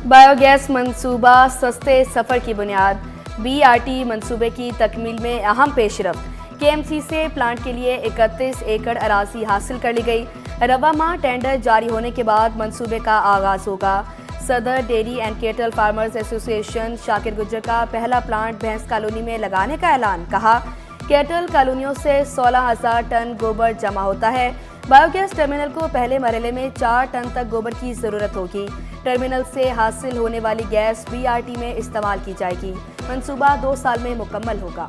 Biogas मंसूबा सस्ते सफ़र की बुनियाद। बीआरटी मंसूबे की तकमील में अहम पेशरफ्त। केएमसी से प्लांट के लिए 31 एकड़ अराजी हासिल कर ली गई। रवा माह टेंडर जारी होने के बाद मंसूबे का आगाज होगा। सदर dairy and kettle farmers association Shakir Gujjar का पहला प्लांट भैंस कॉलोनी में लगाने का ऐलान। कहा, केटल कॉलोनियों से 16,000 टन गोबर जमा होता है। बायोगैस टर्मिनल को पहले मरहले में 4 टन तक गोबर की ज़रूरत होगी। टर्मिनल से हासिल होने वाली गैस बीआरटी में इस्तेमाल की जाएगी। मंसूबा 2 साल में मुकम्मल होगा।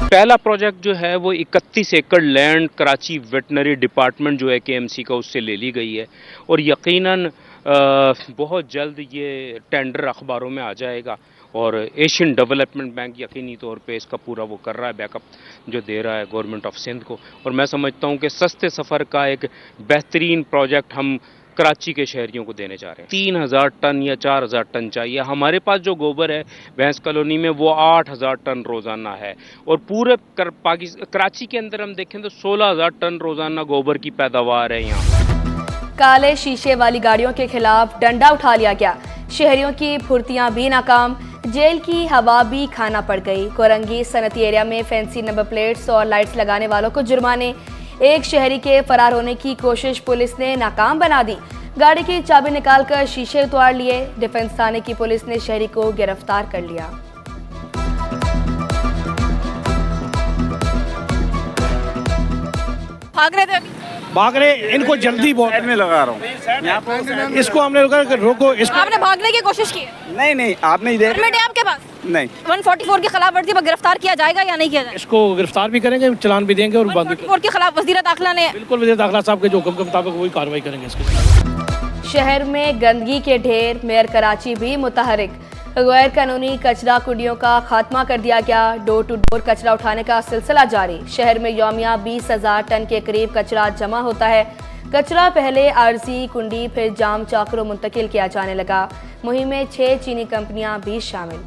पहला प्रोजेक्ट जो है वो 31 एकड़ लैंड कराची वेटनरी डिपार्टमेंट जो है केएमसी का उससे ले ली गई है और यकीनन बहुत जल्द ये टेंडर अखबारों में आ जाएगा और एशियन डेवलपमेंट बैंक यकीनी तौर पे इसका पूरा वो कर रहा है, बैकअप जो दे रहा है गवर्नमेंट ऑफ सिंध को। और मैं समझता हूँ कि सस्ते सफ़र का एक बेहतरीन प्रोजेक्ट हम कराची के शहरियों को देने जा रहे हैं। 3,000 टन या 4,000 टन चाहिए। हमारे पास जो गोबर है भैंस कॉलोनी में वो 8,000 टन रोज़ाना है और पूरे कराची के अंदर हम देखें तो 16,000 टन रोज़ाना गोबर की पैदावार है यहाँ। काले शीशे वाली गाड़ियों के खिलाफ डंडा उठा लिया गया। शहरियों की फुर्तियां भी नाकाम, जेल की हवा भी खाना पड़ गई। कोरंगी सनती एरिया में फैंसी नंबर प्लेट्स और लाइट्स लगाने वालों को जुर्माने। एक शहरी के फरार होने की कोशिश पुलिस ने नाकाम बना दी। गाड़ी की चाबी निकालकर शीशे उतार लिए। डिफेंस थाने की पुलिस ने शहरी को गिरफ्तार कर लिया। भाग रहे थे अभी? भाग रहे, इनको जल्दी बहुत साइड में लगा रहा हूँ। इसको हमने रोको इसको। आपने भागने की कोशिश की है? नहीं आपने इधर परमिट है आपके पास? नहीं। 144 की खिलाफ वर्जी पर गिरफ्तार किया जाएगा या नहीं किया जाएगा? इसको गिरफ्तार भी करेंगे, चलान भी देंगे और बंद भी 144 के खिलाफ वज़ीर दाखिला ने बिल्कुल वज़ीर दाखिला साहब के जो हुक्म के मुताबिक वही कार्रवाई करेंगे इसके। शहर में गंदगी के ढेर, मेयर कराची भी मुतहरिक। गैर कानूनी कचरा कुंडियों का खात्मा कर दिया गया। डोर टू डोर कचरा उठाने का सिलसिला जारी। शहर में यौमिया 20,000 टन के करीब कचरा जमा होता है। कचरा पहले आरजी कुंडी फिर जाम चाकरों मुंतकिल किया जाने लगा। मुहिम में 6 चीनी कंपनियां भी शामिल।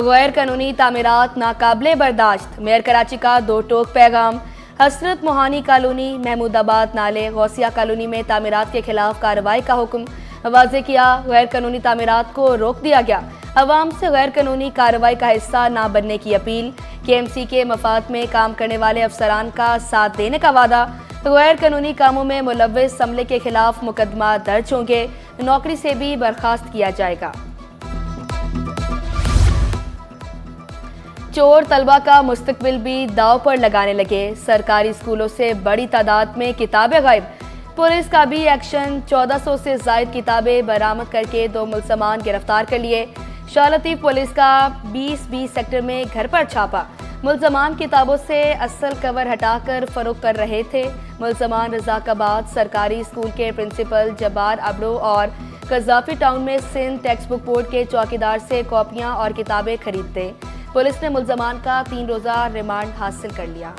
गैर कानूनी तामीरात नाकाबिले बर्दाश्त। मेयर कराची का 2 टोक पैगाम। हसरत मोहानी कॉलोनी, महमूदाबाद नाले, गौसिया कॉलोनी में तामीरात के खिलाफ कार्रवाई का हुक्म वाज़े किया। गैर कानूनी तामीरात को रोक दिया गया। अवाम से गैर कानूनी कार्रवाई का हिस्सा ना बनने की अपील। केएमसी के मफाद में काम करने वाले अफसरान का साथ देने का वादा। गैर कानूनी कामों में मुलव्विस अमले के खिलाफ मुकदमा दर्ज होंगे। नौकरी से भी बर्खास्त किया जाएगा। चोर तलबा का मुस्तकबिल भी दाव पर लगाने लगे। सरकारी स्कूलों से बड़ी तादाद में किताबें गायब। पुलिस का भी एक्शन। 1400 से ज़ायद किताबें बरामद करके 2 मुलजमान गिरफ्तार कर लिए। शाह लतीफ़ पुलिस का 20 सेक्टर में घर पर छापा। मुलजमान किताबों से असल कवर हटाकर फरोख्त कर रहे थे। मुलजमान रज़ाकाबाद सरकारी स्कूल के प्रिंसिपल जब्बार अबड़ो और कज़ाफी टाउन में सिंध टेक्स्ट बुक बोर्ड के चौकीदार से कॉपियां और किताबें खरीदते। पुलिस ने मुलजमान का 3 रोज़ा रिमांड हासिल कर लिया।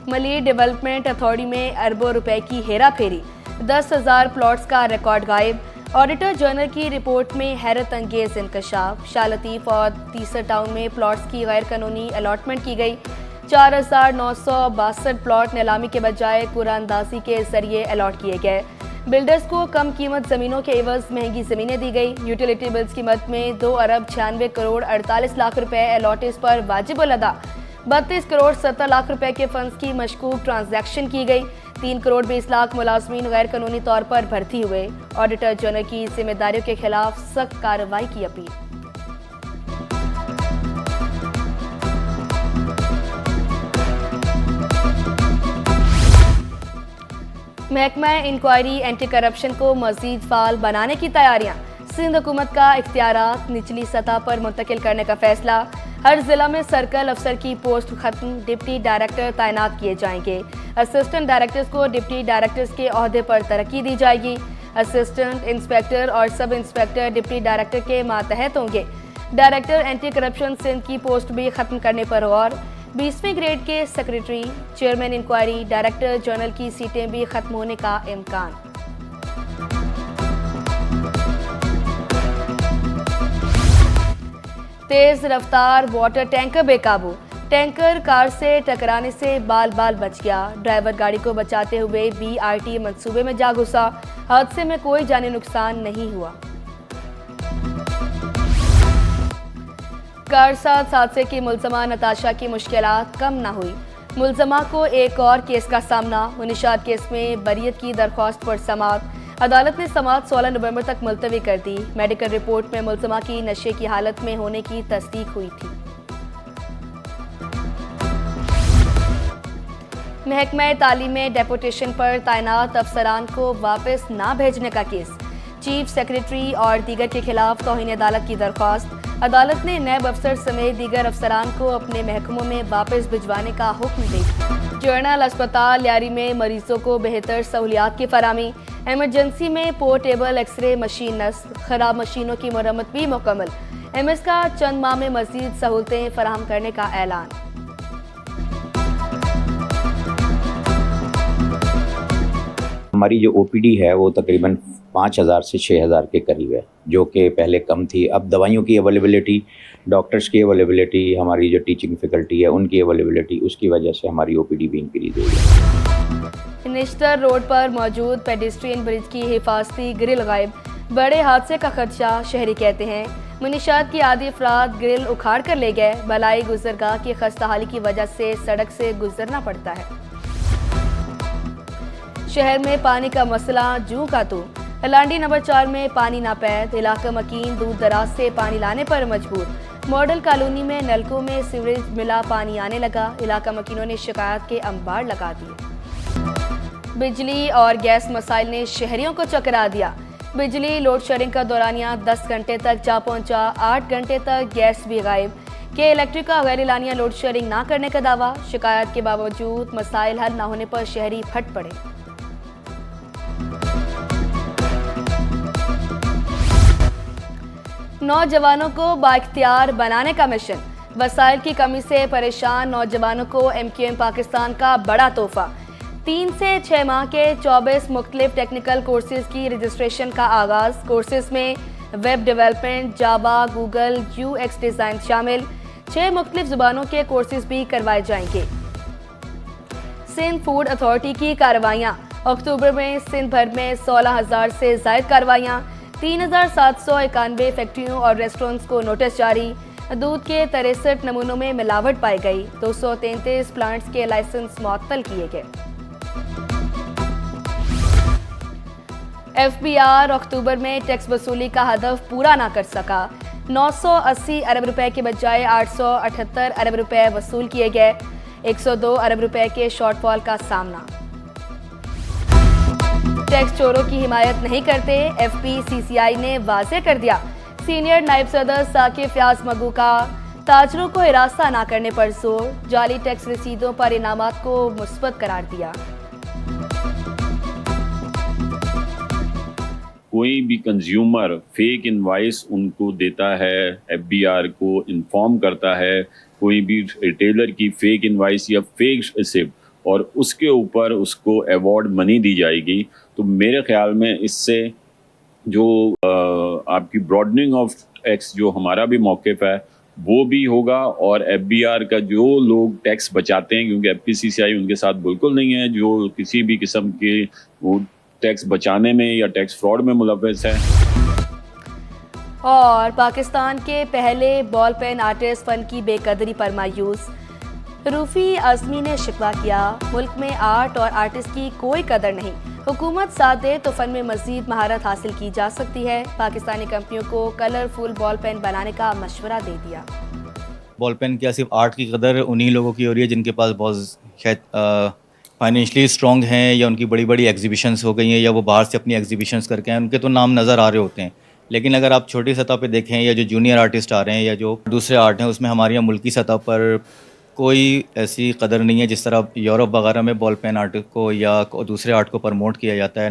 मलिर डेवलपमेंट अथॉरिटी में अरबों रुपए की हेरा फेरी। 10,000 प्लॉट्स का रिकॉर्ड गायब। ऑडिटर जनरल की रिपोर्ट में हैरत अंगेज इंकशाफ। शाह लतीफ़ और तीसर टाउन में प्लॉट्स की गैर कानूनी अलॉटमेंट की गई। 4,962 प्लॉट नीलामी के बजाय कुरानदाजी के जरिए अलॉट किए गए। बिल्डर्स को कम कीमत जमीनों के एवज महंगी जमीनें दी गई। यूटिलिटी बिल्स की मद में 2 अरब 96 करोड़ 48 लाख रुपए अलॉटेज पर वाजिबुल अदा। 32 करोड़ 70 लाख रुपए के फंड्स की मशकूक ट्रांजैक्शन की गई। 3 करोड़ 20 लाख मुलाजमीन गैर कानूनी तौर पर भर्ती हुए। ऑडिटर जनरल की जिम्मेदारियों के खिलाफ सख्त कार्रवाई की अपील। महकमा इंक्वायरी एंटी करप्शन को मजीद फाल बनाने की तैयारियां। सिंध हुकूमत का इख्तियारात निचली सतह पर मुंतकिल करने का फैसला। हर जिला में सर्कल अफसर की पोस्ट खत्म। डिप्टी डायरेक्टर तैनात किए जाएंगे। असिस्टेंट डायरेक्टर्स को डिप्टी डायरेक्टर्स के ओहदे पर तरक्की दी जाएगी। असिस्टेंट इंस्पेक्टर और सब इंस्पेक्टर डिप्टी डायरेक्टर के मातहत होंगे। डायरेक्टर एंटी करप्शन सिंध की पोस्ट भी खत्म करने पर गौर। 20वें ग्रेड के secretary, chairman inquiry, director general की सीटें भी खत्म होने का इम्कान। तेज रफ्तार वाटर टैंकर बेकाबू। टैंकर कार से टकराने से बाल बाल बच गया। ड्राइवर गाड़ी को बचाते हुए BRT मंसूबे में जा घुसा। हादसे में कोई जानी नुकसान नहीं हुआ। कार साथ हादसे की मुलजमा नताशा की मुश्किलात कम न हुई। मुलजमा को एक और केस का सामना। मुनिशात केस में बरियत की दरख्वास्त पर समाअत। अदालत ने समाअत 16 नवंबर तक मुलतवी कर दी। मेडिकल रिपोर्ट में मुलजमा की नशे की हालत में होने की तस्दीक हुई थी। महकमा तालीम में डेपुटेशन पर तैनात अफसरान को वापस ना भेजने का केस। चीफ सेक्रेटरी और दीगर के खिलाफ तौहीन अदालत की दरख्वास्त। अदालत ने नैब अफसर समेत दीगर अफसरान को अपने महकमों में वापस भिजवाने का हुक्म दिया। जनरल अस्पताल लियारी में मरीजों को बेहतर सहूलियात की फराहमी। एमरजेंसी में पोर्टेबल एक्सरे मशीन नस्ब। खराब मशीनों की मरम्मत भी मुकम्मल। MS का चंद माह में मजीद सहूलतें फराहम करने का ऐलान। हमारी जो OPD है वो तकरीबन 5000 से 6000 के करीब है, जो कि पहले कम थी। अब दवाइयों की अवेलेबिलिटी, डॉक्टर्स की अवेलेबिलिटी, हमारी जो टीचिंग फैकल्टी है उनकी अवेलेबिलिटी, उसकी वजह से हमारी OPD भी इंक्रीज हुई है। निश्तर रोड पर मौजूद पेडेस्ट्रियन ब्रिज की हिफाजती ग्रिल गायब। बड़े हादसे का खदशा, शहरी कहते हैं। मुनिशात की आधी अफराद ग्रिल उखाड़ कर ले गए। बलाई गुजरगाह की खस्ताहाली की वजह से सड़क से गुजरना पड़ता है। शहर में पानी का मसला जूं का तू। लांडी नंबर 4 में पानी नापैद। इलाका मकीन दूर दराज से पानी लाने पर मजबूर। मॉडल कॉलोनी में नलकों में सीवरेज मिला पानी आने लगा। इलाका मकीनों ने शिकायत के अंबार लगा दिए। बिजली और गैस मसाइल ने शहरियों को चकरा दिया। बिजली लोड शेडिंग का दौरानिया 10 घंटे तक जा पहुंचा। 8 घंटे तक गैस भी गायब। के इलेक्ट्रिक का गैर एलानिया लोड शेडिंग ना करने का दावा। शिकायत के बावजूद मसाइल हल न होने पर शहरी फट पड़े। नौजवानों को बाइख्तियार बनाने का मिशन। वसाइल की कमी से परेशान नौजवानों को MQM पाकिस्तान का बड़ा तोहफा। 3 से 6 माह के 24 मुख्तलिफ टेक्निकल कोर्सेज की रजिस्ट्रेशन का आगाज। कोर्सेज में वेब डेवलपमेंट, जावा, गूगल, UX डिज़ाइन शामिल। 6 मुख्तलिफ ज़ुबानों के कोर्सेज भी करवाए जाएंगे। सिंध फूड अथॉरिटी की कार्रवाइयाँ। अक्टूबर में सिंध भर में 16,000 से ज़ायद कार्रवाइयाँ। 3,791 फैक्ट्रियों और रेस्टोरेंट्स को नोटिस जारी। दूध के 63 नमूनों में मिलावट पाई गई। 233 प्लांट्स के लाइसेंस मुअत्तल किए गए। FBR अक्टूबर में टैक्स वसूली का हदफ पूरा ना कर सका। 980 अरब रुपए के बजाय 878 अरब रुपए वसूल किए गए। 102 अरब रुपए के शॉर्टफॉल का सामना। टैक्स चोरों की हिमायत नहीं करते। FPCCI ने वाज़ेह कर दिया। सीनियर नायब सदर साकिब फयाज मगू का ताजरों को हिरासा ना करने पर जोर। जाली टैक्स रसीदों पर इनामात को मुस्बत करार दिया। कोई भी कंज्यूमर फेक इनवाइस उनको देता है, FBR को इन्फॉर्म करता है, कोई भी रिटेलर की फेक इनवाइस या फेक रिसिप्ट, और उसके ऊपर उसको अवार्ड मनी दी जाएगी, तो मेरे ख्याल में इससे जो आपकी ब्रॉडनिंग ऑफ टैक्स जो हमारा भी मौक़िफ़ है वो भी होगा, और FBR का जो लोग टैक्स बचाते हैं, क्योंकि FPCCI उनके साथ बिल्कुल नहीं है जो किसी भी किस्म के वो टैक्स बचाने में या टैक्स फ्रॉड में मुलव्वस है। और पाकिस्तान के पहले बॉल पेन आर्टिस्ट फन की बेकदरी पर मायूस। रूफी आज़मी ने शिकवा किया, मुल्क में आर्ट और आर्टिस्ट की कोई कदर नहीं। हुकूमत साथ दे तो फन में मजीद महारत हासिल की जा सकती है। पाकिस्तानी कंपनियों को कलरफुल बॉल पेन बनाने का मशवरा दे दिया। बॉल पेन क्या सिर्फ आर्ट की कदर उन्हीं लोगों की हो रही है जिनके पास बहुत शायद फाइनेंशियली स्ट्रॉन्ग हैं, या उनकी बड़ी बड़ी एग्जीबिशंस हो गई हैं, या वो बाहर से अपनी एग्जीबिशंस करके हैं, उनके तो नाम नज़र आ रहे होते हैं। लेकिन अगर आप छोटी सतह पे देखें, या जो जूनियर आर्टिस्ट आ रहे हैं या जो दूसरे आर्ट हैं, उसमें हमारे यहाँ मुल्की सतह पर कोई ऐसी कदर नहीं है जिस तरह यूरोप वगैरह में बॉल पेन आर्ट को या दूसरे आर्ट को प्रमोट किया जाता है।